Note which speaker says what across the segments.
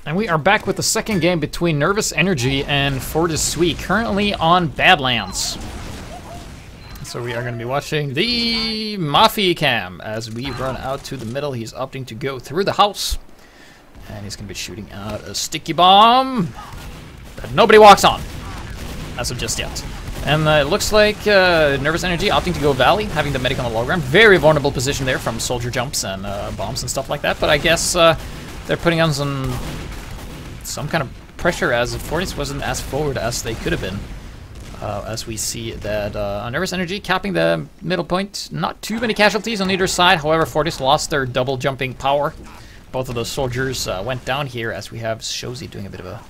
Speaker 1: And we are back with the second game between nervousENERGY and fortis.swe, currently on Badlands. So we are going to be watching the Mafia cam as we run out to the middle. He's opting to go through the house. And he's going to be shooting out a sticky bomb that nobody walks on, as of just yet. And it looks like nervousENERGY opting to go Valley, having the medic on the low ground. Very vulnerable position there from soldier jumps and bombs and stuff like that. But I guess they're putting on some kind of pressure as fortis wasn't as forward as they could have been. As we see that nervousENERGY capping the middle point. Not too many casualties on either side. However, fortis lost their double jumping power. Both of those soldiers went down here as we have swe doing a bit of a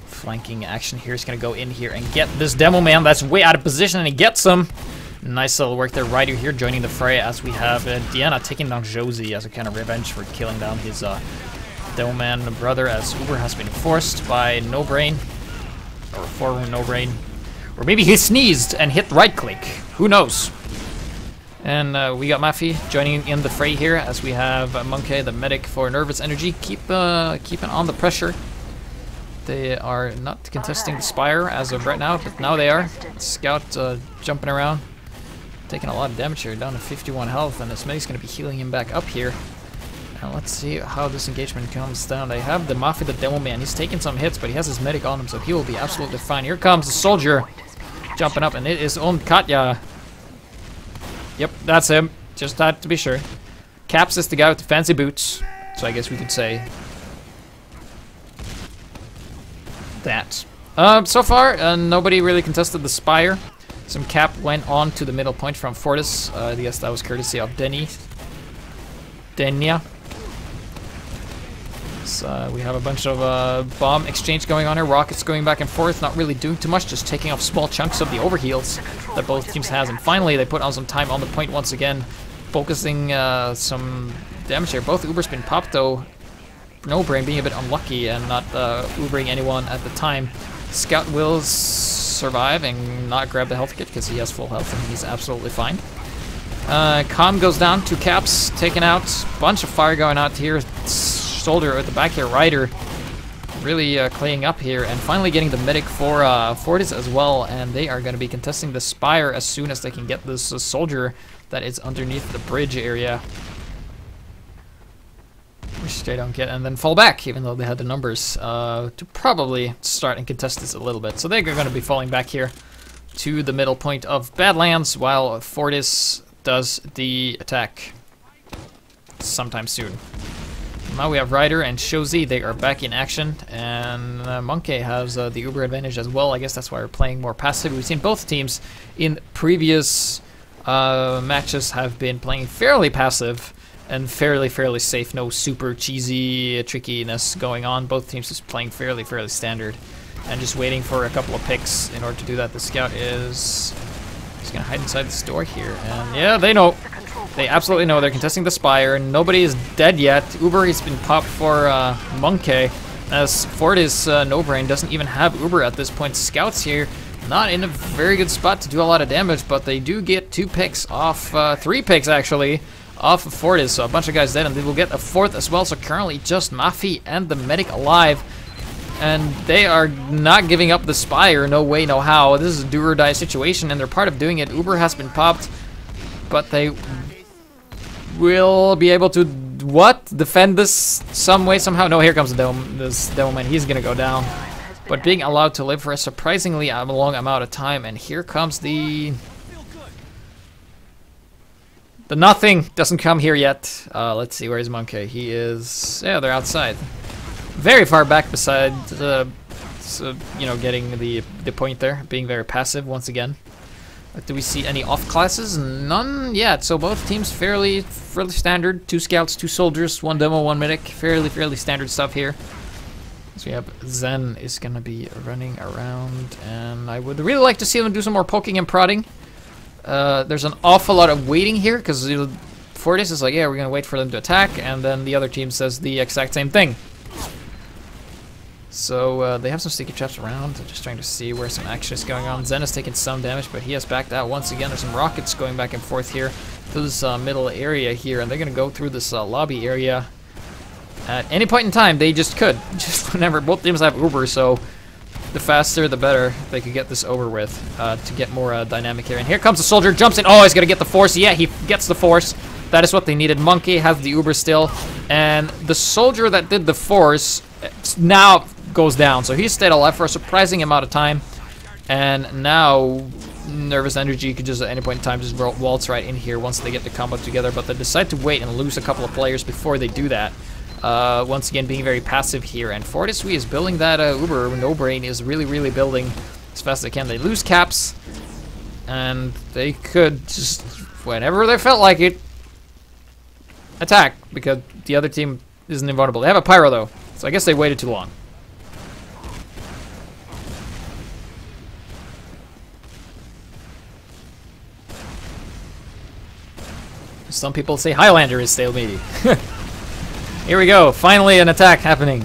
Speaker 1: flanking action here. He's going to go in here and get this demo man that's way out of position, and he gets him. Nice little work there. Ryder here joining the fray as we have Diana taking down swe as a kind of revenge for killing down his demo man brother, as Uber has been forced by No Brain, or for No Brain. Or maybe he sneezed and hit right click. Who knows? And we got Mafia joining in the fray here as we have Monkey, the medic for nervousENERGY, keeping on the pressure. They are not contesting the Spire as of right now, but now they are. Scout jumping around, taking a lot of damage here, down to 51 health, and this medic's going to be healing him back up here. And let's see how this engagement comes down. They have the Mafia, the demo man. He's taking some hits, but he has his medic on him, so he will be absolutely fine. Here comes the soldier jumping up, and it is on Katya. Yep, that's him. Just had to be sure. Caps is the guy with the fancy boots, so I guess we could say that. So far, nobody really contested the Spire. Some cap went on to the middle point from fortis. I guess that was courtesy of Denia. So we have a bunch of bomb exchange going on here. Rockets going back and forth, not really doing too much, just taking off small chunks of the overheals that both teams has. And finally, they put on some time on the point once again, focusing some damage here. Both Ubers been popped though. No Brain being a bit unlucky and not Ubering anyone at the time. Scout will survive and not grab the health kit because he has full health and he's absolutely fine. Com goes down, 2 caps taken out, bunch of fire going out here. Soldier at the back here, Ryder really cleaning up here, and finally getting the medic for fortis as well, and they are going to be contesting the Spire as soon as they can get this soldier that is underneath the bridge area, which they don't get, and then fall back, even though they had the numbers to probably start and contest this a little bit. So they're going to be falling back here to the middle point of Badlands while fortis does the attack sometime soon. Now we have Ryder and swe, they are back in action, and Monkey has the Uber advantage as well. I guess that's why we're playing more passive. We've seen both teams in previous matches have been playing fairly passive and fairly safe. No super cheesy trickiness going on. Both teams just playing fairly standard and just waiting for a couple of picks in order to do that. The Scout is just going to hide inside this door here, and yeah, they know. They absolutely know they're contesting the Spire. Nobody is dead yet. Uber has been popped for Monkey, as fortis No Brain doesn't even have Uber at this point. Scouts here not in a very good spot to do a lot of damage, but they do get 2 picks off, 3 picks actually, off of fortis. So a bunch of guys dead, and they will get a 4th as well. So currently just Mafia and the medic alive, and they are not giving up the Spire. No way, no how. This is a do or die situation, and they're part of doing it. Uber has been popped, but they will be able to defend this some way, somehow. No, here comes this demo man. He's gonna go down, but being allowed to live for a surprisingly long amount of time. And here comes the nothing. Doesn't come here yet. Let's see, where's Monkey? He is, yeah, they're outside, very far back beside you know, getting the point there, being very passive once again. Do we see any off classes? None yet. So both teams fairly standard. 2 scouts, 2 soldiers, 1 demo, 1 medic. Fairly standard stuff here. So we have Zen is gonna be running around, and I would really like to see them do some more poking and prodding. There's an awful lot of waiting here because fortis is like, yeah, we're gonna wait for them to attack, and then the other team says the exact same thing. So they have some sticky traps around. They're just trying to see where some action is going on. Zen has taken some damage, but he has backed out once again. There's some rockets going back and forth here to this middle area here, and they're going to go through this lobby area At any point in time, they just could. Just whenever both teams have Uber, so the faster the better they could get this over with to get more dynamic here. And here comes the soldier, jumps in. Oh, he's gonna get the force. Yeah, he gets the force. That is what they needed. Monkey has the Uber still, and the soldier that did the force now goes down. So he stayed alive for a surprising amount of time, and now Nervous Energy could just at any point in time just waltz right in here once they get the combo together. But they decide to wait and lose a couple of players before they do that. Once again, being very passive here, and fortis.swe is building that Uber. No Brain is really building as fast as they can. They lose caps, and they could just, whenever they felt like it, attack, because the other team isn't invulnerable. They have a pyro though, so I guess they waited too long. Some people say Highlander is stale meaty. Here we go, finally an attack happening.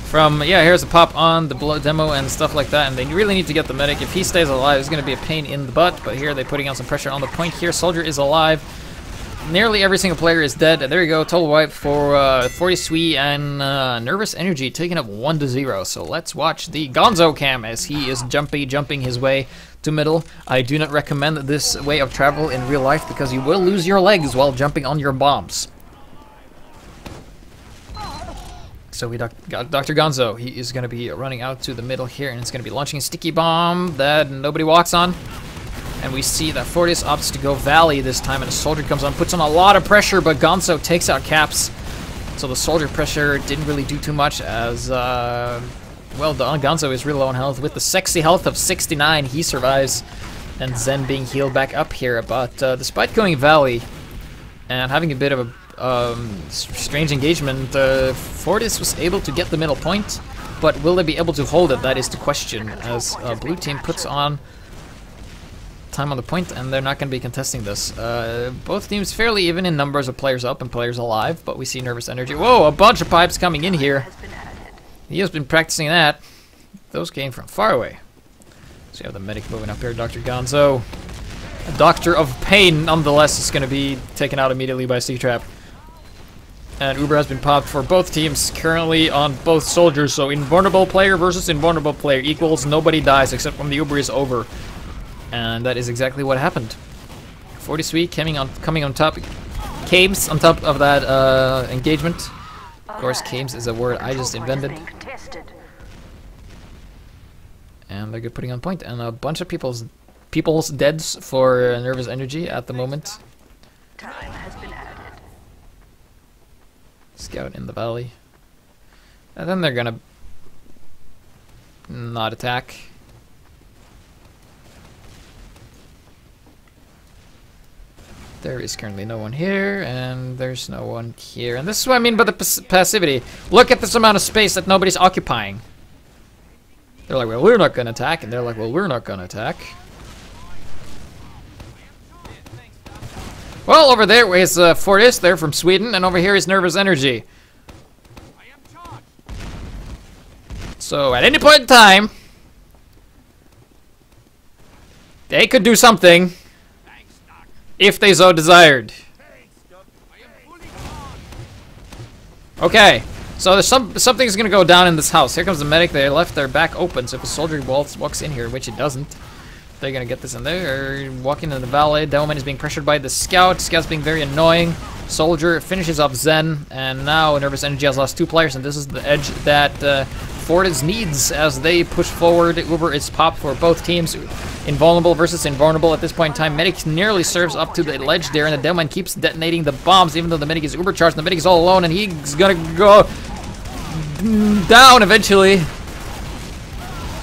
Speaker 1: From, yeah, here's a pop on the demo and stuff like that, and they really need to get the medic. If he stays alive, it's going to be a pain in the butt, but here they're putting on some pressure on the point here. Soldier is alive. Nearly every single player is dead. There you go, total wipe for fortis.swe, and Nervous Energy taking up 1-0. So let's watch the Gonzo cam as he is jumping his way to middle. I do not recommend this way of travel in real life because you will lose your legs while jumping on your bombs. So we got Dr. Gonzo. He is going to be running out to the middle here, and it's going to be launching a sticky bomb that nobody walks on. And we see that Fortis opts to go Valley this time, and a soldier comes on, puts on a lot of pressure, but Gonzo takes out caps. So the soldier pressure didn't really do too much as, well, Gonzo is real low on health. With the sexy health of 69, he survives, and Zen being healed back up here. But despite going Valley and having a bit of a strange engagement, Fortis was able to get the middle point, but will they be able to hold it? That is the question, as blue team puts on time on the point, and they're not going to be contesting this. Both teams fairly even in numbers of players up and players alive, but we see Nervous Energy. Whoa, a bunch of pipes coming in here. He has been practicing that. Those came from far away. So you have the medic moving up here, Dr. Gonzo. A doctor of pain, nonetheless, is going to be taken out immediately by C-Trap. And Uber has been popped for both teams, currently on both soldiers. So invulnerable player versus invulnerable player equals nobody dies except when the Uber is over. And that is exactly what happened. fortis.swe coming on top. Cames on top of that engagement. Of course, Cames is a word I just invented. And they're putting on point. And a bunch of people's deads for Nervous Energy at the moment.
Speaker 2: Time has been added.
Speaker 1: Scout in the valley. And then they're gonna not attack. There is currently no one here, and there's no one here. And this is what I mean by the passivity. Look at this amount of space that nobody's occupying. They're like, well, we're not gonna attack, and they're like, well, we're not gonna attack. Well, over there is Fortis, they're from Sweden, and over here is Nervous Energy. So, at any point in time, they could do something if they so desired. Okay, so there's something's gonna go down in this house. Here comes the medic. They left their back open, so if a soldier walks in here, which it doesn't, they're gonna get this in there. Walking in the valley. Delman is being pressured by the scout. Scout's being very annoying. Soldier finishes off Zen, and now Nervous Energy has lost 2 players, and this is the edge that Fortis needs as they push forward. Uber is popped for both teams. Invulnerable versus invulnerable at this point in time. Medic nearly serves up to the ledge there, and the Delman keeps detonating the bombs, even though the medic is Uber charged. The medic is all alone, and he's gonna go down eventually.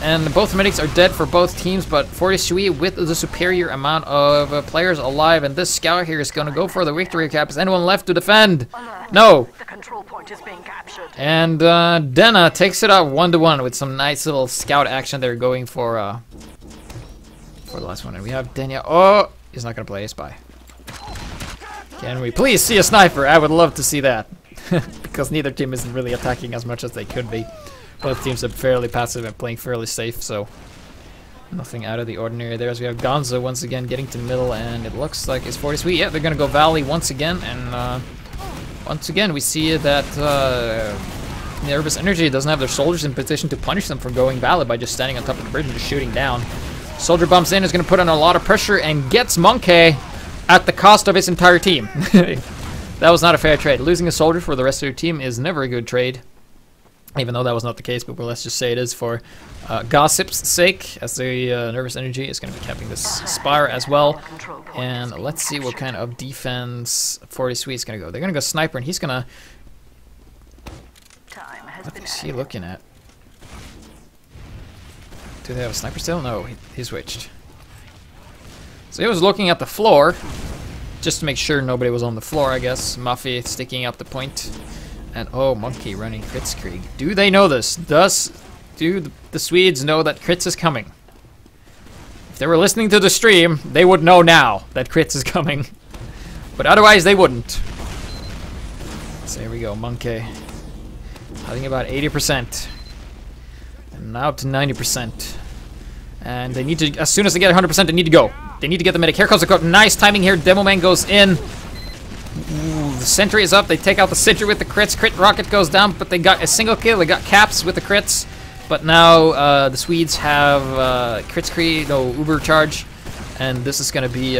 Speaker 1: And both medics are dead for both teams, but fortis.swe with the superior amount of players alive, and this scout here is going to go for the victory cap. Is anyone left to defend? No.
Speaker 2: The control point is being captured.
Speaker 1: And Denna takes it out 1-1 with some nice little scout action there going for the last one. And we have Denya. Oh, he's not going to play a spy. Can we please see a sniper? I would love to see that. Because neither team isn't really attacking as much as they could be. Both teams are fairly passive and playing fairly safe, so nothing out of the ordinary there. As we have Gonzo once again getting to middle, and it looks like it's fortis.swe. Yeah, they're going to go Valley once again, and Once again, we see that nervousENERGY doesn't have their soldiers in position to punish them for going valid by just standing on top of the bridge and just shooting down. Soldier bumps in, is going to put on a lot of pressure and gets Monkey at the cost of his entire team. That was not a fair trade. Losing a soldier for the rest of your team is never a good trade. Even though that was not the case, but let's just say it is for gossip's sake, as the nervousENERGY is going to be capping this Spire as well. And let's see what kind of defense fortis.swe is going to go. They're going to go Sniper, and he's going to... What is he looking at? Do they have a Sniper still? No, he switched. So he was looking at the floor, just to make sure nobody was on the floor, I guess. Muffy sticking out the point. And oh, Monkey running Kritzkrieg. Do they know this? Do the Swedes know that Kritz is coming? If they were listening to the stream, they would know now that Kritz is coming. But otherwise, they wouldn't. So here we go, Monkey. I think about 80%. And now up to 90%. And they need to, as soon as they get 100%, they need to go. They need to get the medic. Here comes the nice timing here. Demoman goes in. Ooh, the sentry is up. They take out the sentry with the crits. Crit rocket goes down, but they got a single kill. They got caps with the crits. But now the Swedes have Kritzkrieg, no Uber charge. And this is going to be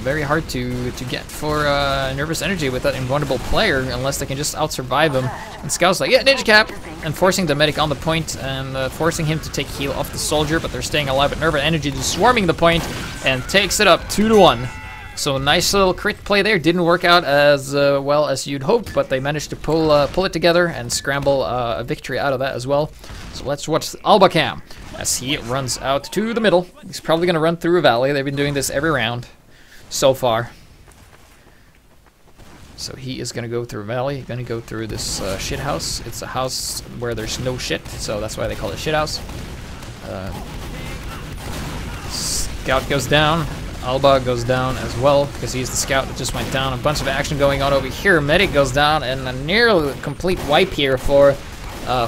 Speaker 1: very hard to get for nervousENERGY with that invulnerable player, unless they can just out-survive him. And Scout's like, yeah, Ninja Cap! And forcing the medic on the point, and forcing him to take heal off the soldier, but they're staying alive. But nervousENERGY just swarming the point, and takes it up 2-1. So nice little crit play there. Didn't work out as well as you'd hoped, but they managed to pull it together and scramble a victory out of that as well. So let's watch Alba Cam as he runs out to the middle. He's probably going to run through a valley. They've been doing this every round so far. So he is going to go through a valley. He's going to go through this shit house. It's a house where there's no shit, so that's why they call it shit house. Scout goes down. Alba goes down as well, because he's the scout that just went down. A bunch of action going on over here. Medic goes down, and a nearly complete wipe here for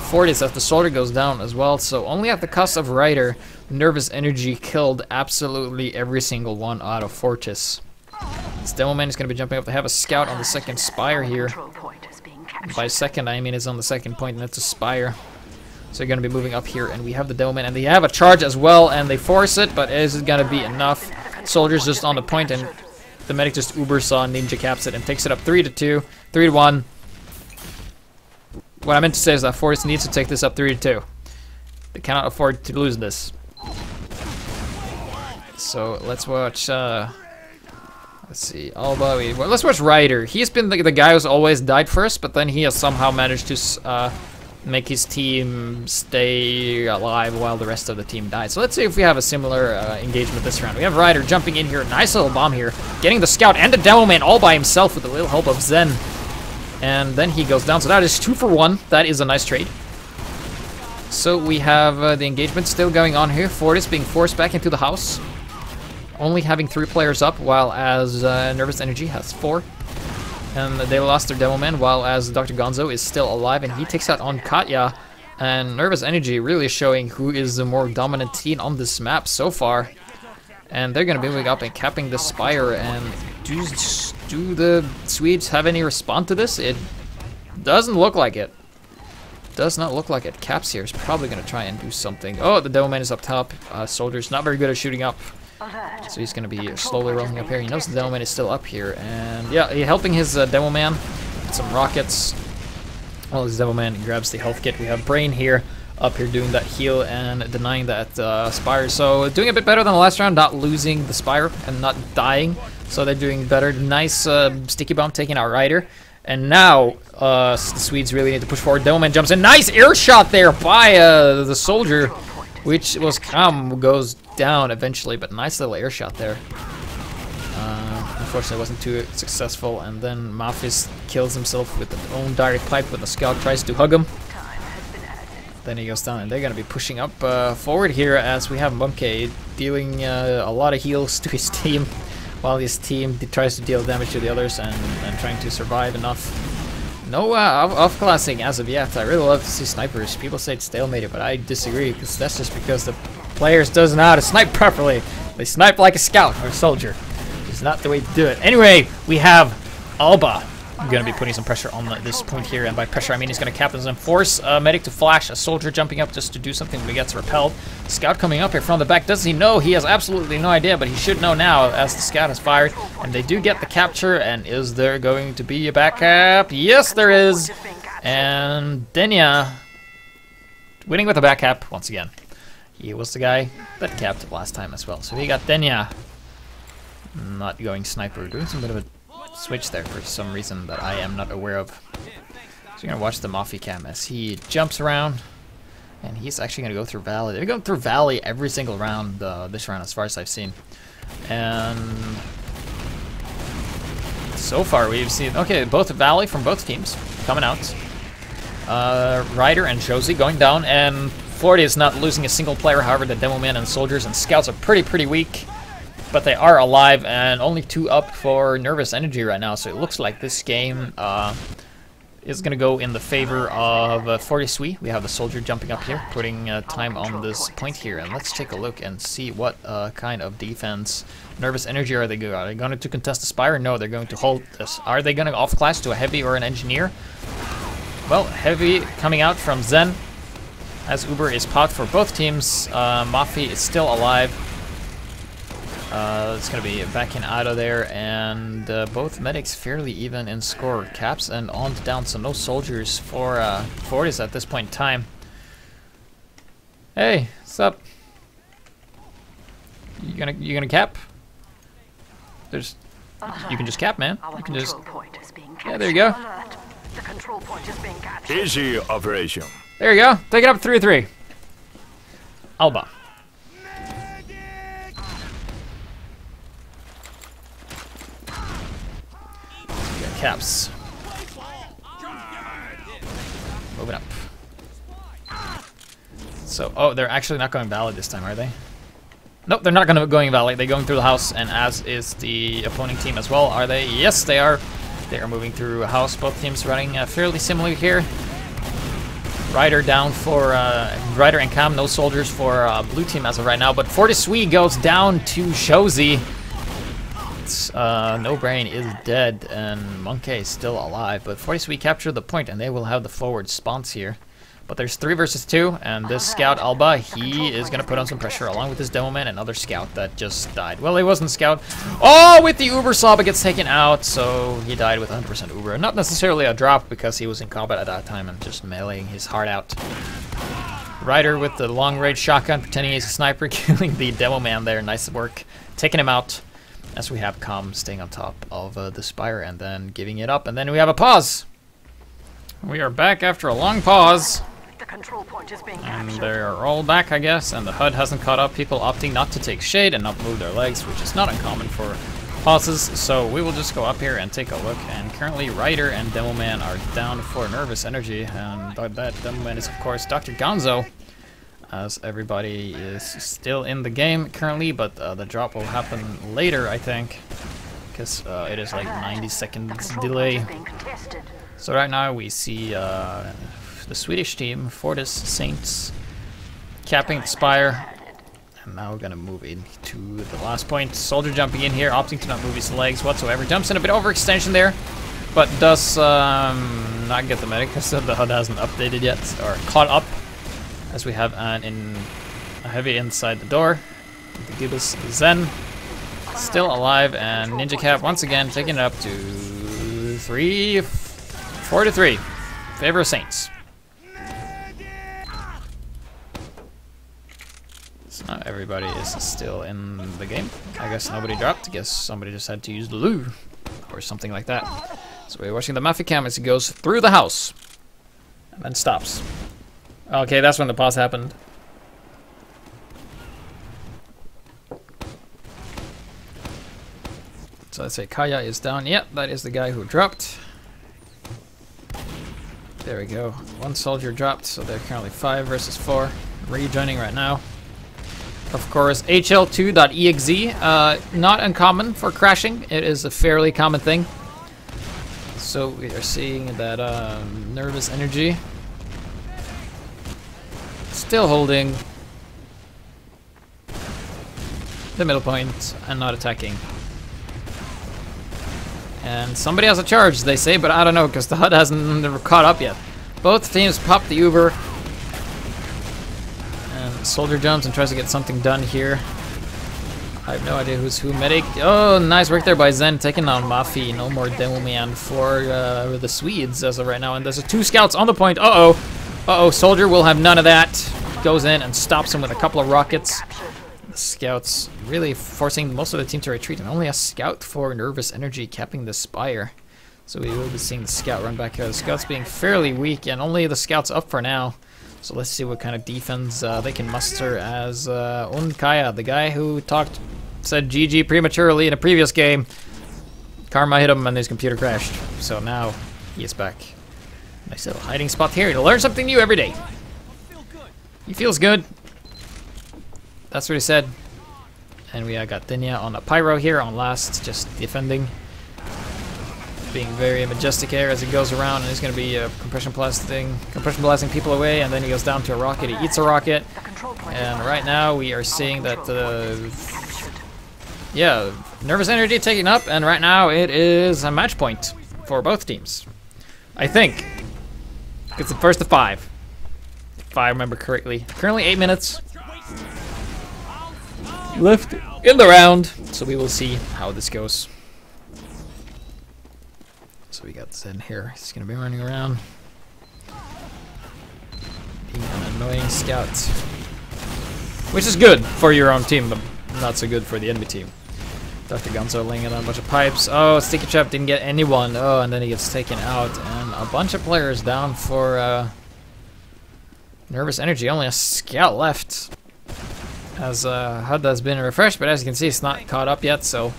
Speaker 1: Fortis as the soldier goes down as well. So only at the cost of Ryder, nervousENERGY killed absolutely every single one out of Fortis. This Demoman is going to be jumping up. They have a scout on the second Spire here. By second, I mean it's on the second point, and it's a Spire. So they're going to be moving up here, and we have the Demoman, and they have a charge as well, and they force it, but is it going to be enough? Soldiers just on the point, and the medic just uber saw Ninja caps it and takes it up 3-2, 3-1. What I meant to say is that Fortis needs to take this up 3-2. They cannot afford to lose this. So let's watch. Let's see, Alba. Well, let's watch Ryder. He's been the guy who's always died first, but then he has somehow managed to make his team stay alive while the rest of the team died. So let's see if we have a similar engagement this round. We have Ryder jumping in here. Nice little bomb here. Getting the scout and the Demoman all by himself with a little help of Zen. And then he goes down. So that is 2 for 1. That is a nice trade. So we have the engagement still going on here. Fortis being forced back into the house. Only having 3 players up, while as nervousENERGY has 4. And they lost their Demoman, while as Dr. Gonzo is still alive, and he takes out on Katya. And nervousENERGY really showing who is the more dominant team on this map so far. And they're going to be moving up and capping the Spire. And do the Swedes have any response to this? It doesn't look like it. Does not look like it. Caps here is probably going to try and do something. Oh, the Demoman is up top. Soldier's not very good at shooting up. So he's going to be slowly rolling up here. He knows the Demoman is still up here. And yeah, he's helping his Demoman with some rockets. Well, his Demoman grabs the health kit. We have Brain here, up here doing that heal and denying that Spire. So doing a bit better than the last round, not losing the Spire and not dying. So they're doing better. Nice sticky bomb taking out Ryder. And now the Swedes really need to push forward. Demoman jumps in. Nice air shot there by the soldier, which was goes down eventually, but nice little air shot there. Unfortunately, it wasn't too successful, and then Mafis kills himself with his own direct pipe when the scout tries to hug him. Then he goes down, and they're going to be pushing up forward here as we have Monkey dealing a lot of heals to his team, while his team tries to deal damage to the others and trying to survive enough. No off-classing as of yet. I really love to see snipers. People say it's stalemated, but I disagree, because that's just because the players doesn't know how to snipe properly. They snipe like a scout or a soldier. It's not the way to do it. Anyway, we have Alba going to be putting some pressure on this point here, and by pressure I mean he's going to capitalize and force a medic to flash, a soldier jumping up just to do something, but he gets repelled. Scout coming up here from the back. Does he know? He has absolutely no idea, but he should know now as the scout has fired, and they do get the capture. And is there going to be a backup? Yes, there is. And Denya winning with a backup once again. He was the guy that capped last time as well, so he got Denya. Not going sniper, doing some bit of a switch there for some reason that I am not aware of. So you're gonna watch the Mafia cam as he jumps around, and he's actually gonna go through Valley. They're going through Valley every single round this round, as far as I've seen. And so far we've seen both Valley from both teams coming out. Ryder and Josie going down, and Forty is not losing a single player. However, the Demo Man and Soldiers and Scouts are pretty weak. But they are alive, and only 2 up for nervousENERGY right now. So it looks like this game is going to go in the favor of fortis.swe. We have the soldier jumping up here, putting time on this point here. And let's take a look and see what kind of defense nervousENERGY are they going. Are they going to contest the Spire? No, they're going to hold this. Are they going to off-class to a Heavy or an Engineer? Well, Heavy coming out from Zen, as Uber is pot for both teams. Mafi is still alive. It's going to be backing out of there, and both medics fairly even in score. Caps and on to down, so no soldiers for Fortis at this point in time. Hey, what's up? You gonna cap? You can just cap, man. You can just. Yeah, there you go.
Speaker 2: The control point is being captured.
Speaker 3: Easy operation.
Speaker 1: There you go. Take it up 3-3. Alba. Caps. Moving up. So, oh, they're actually not going Valley this time, are they? Nope, they're not going Valley. They're going through the house, and as is the opposing team as well. Are they? Yes, they are. They are moving through a house. Both teams running fairly similar here. Ryder down for Ryder and Cam. No soldiers for blue team as of right now. But fortis.swe goes down to Josie. No Brain is dead, and Monkey is still alive. But fortis.swe captured the point, and they will have the forward spawns here. But there's 3 versus 2, and this scout Alba, he is gonna put on some pressure along with his demo man, another scout that just died. Well, he wasn't scout. Oh, with the Uber Saba gets taken out, so he died with 100% Uber. Not necessarily a drop because he was in combat at that time and just meleeing his heart out. Ryder with the long range shotgun, pretending he's a sniper, killing the demo man there. Nice work, taking him out. As we have Com staying on top of the Spire and then giving it up, and then we have a pause. We are back after a long pause.
Speaker 2: The control point is being
Speaker 1: And
Speaker 2: captured.
Speaker 1: they're all back, I guess, and the HUD hasn't caught up. People opting not to take shade and not move their legs, which is not uncommon for pauses. So we will just go up here and take a look. And currently, Ryder and Demoman are down for nervousENERGY, and that Demoman is, of course, Dr. Gonzo, as everybody is still in the game currently, but the drop will happen later, I think, because it is like 90 seconds delay. So right now we see the Swedish team, Fortis Saints, capping the Spire. And now we're going to move into the last point. Soldier jumping in here, opting to not move his legs whatsoever. Jumps in a bit overextension there, but does not get the medic because the HUD hasn't updated yet, or caught up. As we have a Heavy inside the door. The Gibbous Zen still alive, and Ninja Cap once again taking it up to 4-3. Favor of Saints. So now everybody is still in the game. I guess nobody dropped. I guess somebody just had to use the loo or something like that. So we're watching the Mafia cam as it goes through the house and then stops. Okay, that's when the pause happened. So let's say Kaya is down. Yep, that is the guy who dropped. There we go. 1 soldier dropped, so they're currently 5 versus 4. Rejoining right now. Of course, HL2.exe, not uncommon for crashing. It is a fairly common thing. So we are seeing that nervousENERGY still holding the middle point and not attacking. And somebody has a charge, they say, but I don't know, because the HUD hasn't never caught up yet. Both teams pop the Uber. And Soldier jumps and tries to get something done here. I have no idea who's who. Medic. Oh, nice work there by Zen, taking down Mafi. No more Demo Man for the Swedes as of right now. And there's 2 scouts on the point. Uh-oh. Uh-oh, Soldier will have none of that. Goes in and stops him with a couple of rockets. The scouts really forcing most of the team to retreat, and only a scout for Nervous Energy capping the Spire. So we will be seeing the scout run back here. The scouts being fairly weak, and only the scouts up for now. So let's see what kind of defense they can muster as Unkaya, the guy who said GG prematurely in a previous game. Karma hit him and his computer crashed. So now he is back. Nice little hiding spot here to learn something new every day. He feels good. That's what he said. And we got Dinya on the Pyro here on last, just defending. Being very majestic here as he goes around, and he's going to be compression blasting people away, and then he goes down to a rocket, he eats a rocket. And right now we are seeing that, yeah, Nervous Energy taking up, and right now it is a match point for both teams. I think. It's the first of 5. If I remember correctly. Currently 8 minutes left in the round, so we will see how this goes. So we got Zen here. He's gonna be running around, being an annoying scout, which is good for your own team, but not so good for the enemy team. Dr. Gonzo laying in on a bunch of pipes. Oh, Sticky Trap didn't get anyone. Oh, and then he gets taken out, and a bunch of players down for Nervous Energy. Only a scout left, as HUD has been refreshed, but as you can see, it's not caught up yet, so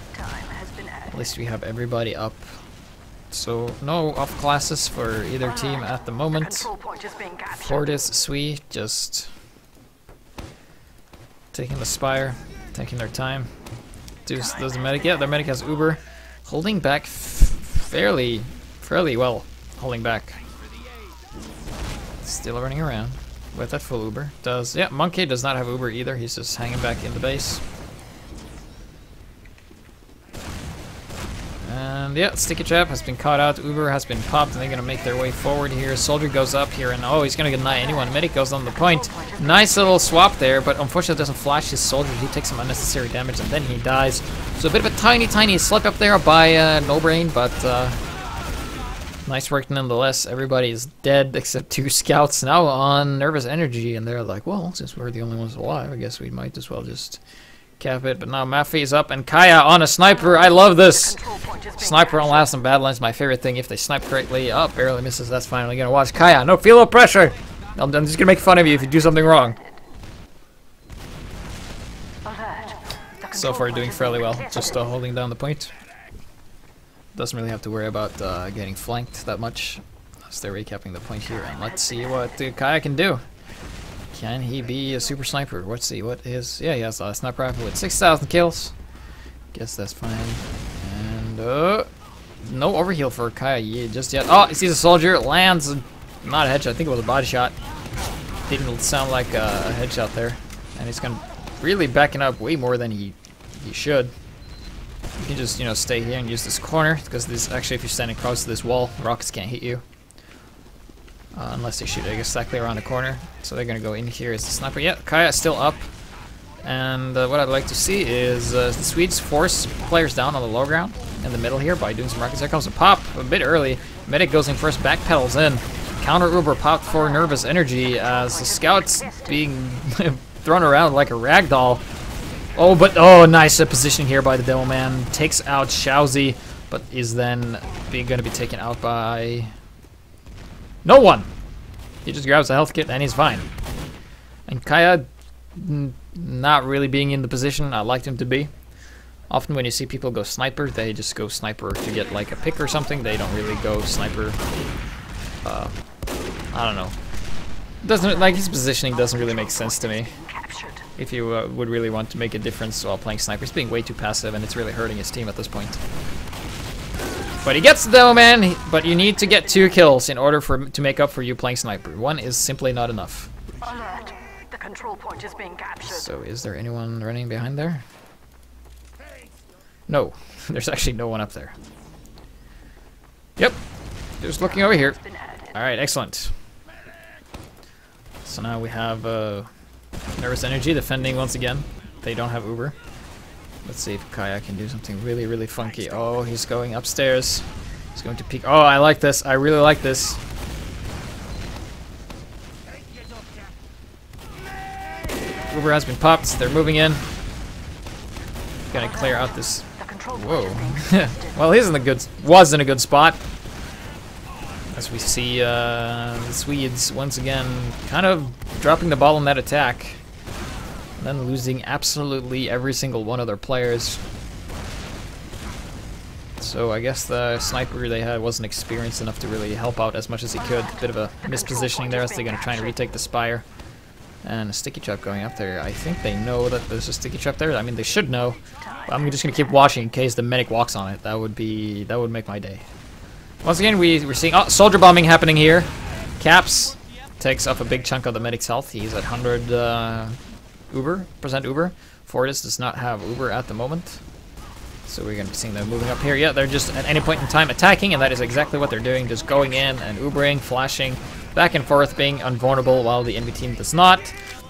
Speaker 1: at least we have everybody up. So no off classes for either team at the moment. fortis.swe just taking the Spire, taking their time. Does the medic? Yeah, the medic has Uber, holding back fairly well. Holding back. Still running around with that full Uber. Monkey does not have Uber either. He's just hanging back in the base. And yeah, Sticky Trap has been caught out. Uber has been popped, and they're gonna make their way forward here. Soldier goes up here, and oh, he's gonna deny anyone. Medic goes on the point. Nice little swap there, but unfortunately doesn't flash his Soldier. He takes some unnecessary damage, and then he dies. So a bit of a tiny slip up there by No Brain, but nice work nonetheless. Everybody is dead except 2 scouts now on Nervous Energy, and they're like, well, since we're the only ones alive, I guess we might as well just cap it. But now Mafi is up, and Kaya on a sniper. I love this. Sniper on last and Badlands, my favorite thing. If they snipe correctly, oh, barely misses. That's fine. We're gonna watch Kaya. No, feel no pressure. I'm just gonna make fun of you if you do something wrong. So far, doing fairly well. Just holding down the point. Doesn't really have to worry about getting flanked that much. So they're recapping the point here, and let's see what Kaya can do. Can he be a super sniper? Let's see what is. Yeah, he has a sniper rifle with 6,000 kills. Guess that's fine. And no overheal for Kaya just yet. Oh, he sees a soldier, lands, not a headshot. I think it was a body shot. Didn't sound like a headshot there. And he's gonna really backing up way more than he should. You can just stay here and use this corner, because this actually, if you're standing close to this wall, rockets can't hit you. Unless they shoot exactly around the corner. So they're gonna go in here as the sniper. Yeah, Kaya is still up. And what I'd like to see is the Swedes force players down on the low ground in the middle here by doing some rockets. There comes a pop a bit early. Medic goes in first, backpedals in. Counter Uber popped for Nervous Energy as the scouts being thrown around like a rag doll. Oh, but nice position here by the Demo Man. Takes out Shauzi, but is then going to be taken out by no one. He just grabs a health kit and he's fine. And Kaya, not really being in the position I'd like him to be. Often when you see people go sniper, they just go sniper to get like a pick or something. They don't really go sniper. I don't know. Doesn't like his positioning doesn't really make sense to me. If you would really want to make a difference while playing sniper, he's being way too passive, and it's really hurting his team at this point. But he gets the Demo Man, but you need to get 2 kills in order to make up for you playing sniper. 1 is simply not enough.
Speaker 2: Alert. The control point is being captured.
Speaker 1: So is there anyone running behind there? No, there's actually no one up there. Yep. Just looking over here. Alright, excellent. So now we have Nervous Energy defending once again. They don't have Uber. Let's see if Kaya can do something really, really funky. Oh, he's going upstairs. He's going to peek. Oh, I like this. I really like this. Uber has been popped. They're moving in. Gonna clear out this. Whoa. Well, he's in a good. Was in a good spot. As we see the Swedes once again kind of dropping the ball on that attack. And then losing absolutely every single one of their players. So I guess the sniper they had wasn't experienced enough to really help out as much as he could. Bit of a mispositioning there as they're going to try and retake the spire. And a sticky trap going up there. I think they know that there's a sticky trap there. I mean, they should know. But I'm just going to keep watching in case the medic walks on it. That would make my day. Once again, we're seeing soldier bombing happening here. Caps takes off a big chunk of the medic's health. He's at 100% Uber. Fortis does not have Uber at the moment. So we're going to be seeing them moving up here. Yeah, they're just at any point in time attacking, and that is exactly what they're doing. Just going in and Ubering, flashing, back and forth, being invulnerable while the enemy team does not.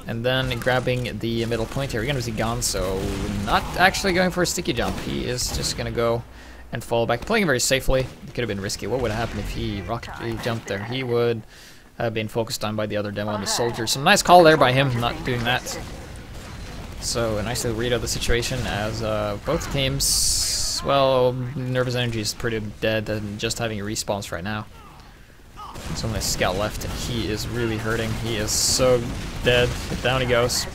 Speaker 1: And then grabbing the middle point here. We're going to see Gonzo not actually going for a sticky jump. He is just going to go and fall back, playing very safely. It could have been risky. What would have happened if he jumped there? He would have been focused on by the other demo and the soldier. Some nice call there by him, not doing that. So a nice little read of the situation as both teams, well, Nervous Energy is pretty dead and just having a respawns right now. There's only a scout left and he is really hurting. He is so dead. Down he goes.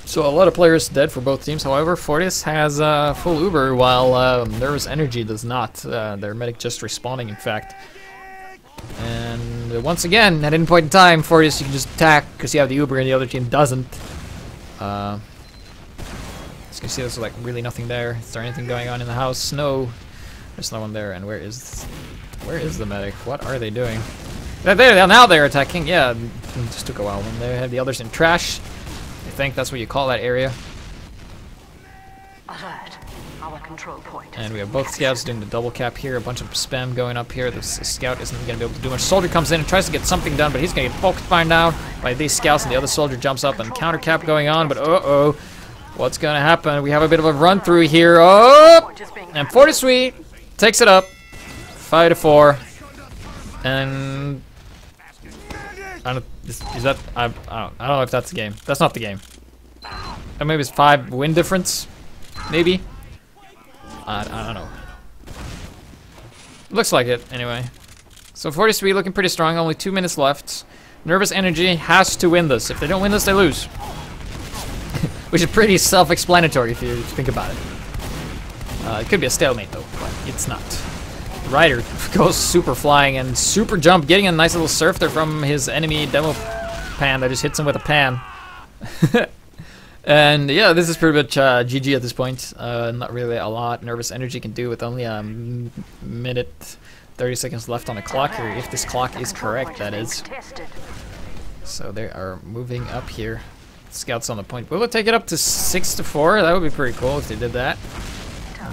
Speaker 1: So a lot of players dead for both teams. However, Fortis has full Uber while Nervous Energy does not. Their medic just respawning, in fact. And once again, at any point in time, Fortis, you can just attack because you have the Uber and the other team doesn't. As you can see, there's like really nothing there. Is there anything going on in the house? No. There's no one there. And where is the medic? What are they doing? Now they're attacking. Yeah, it just took a while. When they had the others in trash. I think that's what you call that area.
Speaker 2: Alert. Our control point.
Speaker 1: And we have both scouts doing the double cap here. A bunch of spam going up here. The scout isn't going to be able to do much. Soldier comes in and tries to get something done, but he's going to get focused by now by these scouts, and the other soldier jumps up and counter cap going on. But uh-oh, what's going to happen? We have a bit of a run through here. Oh, and fortis.swe takes it up, 5-4, and I don't know if that's the game. That's not the game. Or maybe it's 5 win difference. Maybe. I don't know. Looks like it, anyway. So fortis.swe looking pretty strong. Only 2 minutes left. Nervous Energy has to win this. If they don't win this, they lose. Which is pretty self-explanatory if you think about it. It could be a stalemate, though, but it's not. Ryder goes super flying and super jump, getting a nice little surf there from his enemy demo pan that just hits him with a pan. And yeah, this is pretty much GG at this point. Not really a lot Nervous Energy can do with only a minute 30 seconds left on the clock here, if this clock is correct, that is. So they are moving up here. Scouts on the point. Will it take it up to 6-4? That would be pretty cool if they did that.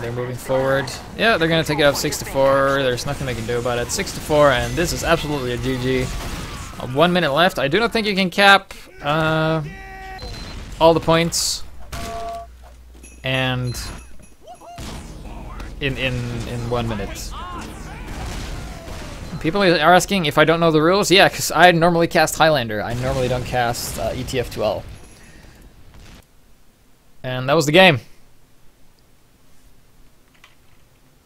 Speaker 1: They're moving forward. Yeah, they're going to take it up 6-4. There's nothing they can do about it. 6-4, and this is absolutely a GG. 1 minute left. I do not think you can cap all the points. And in 1 minute. People are asking if I don't know the rules. Yeah, because I normally cast Highlander. I normally don't cast ETF2L. And that was the game.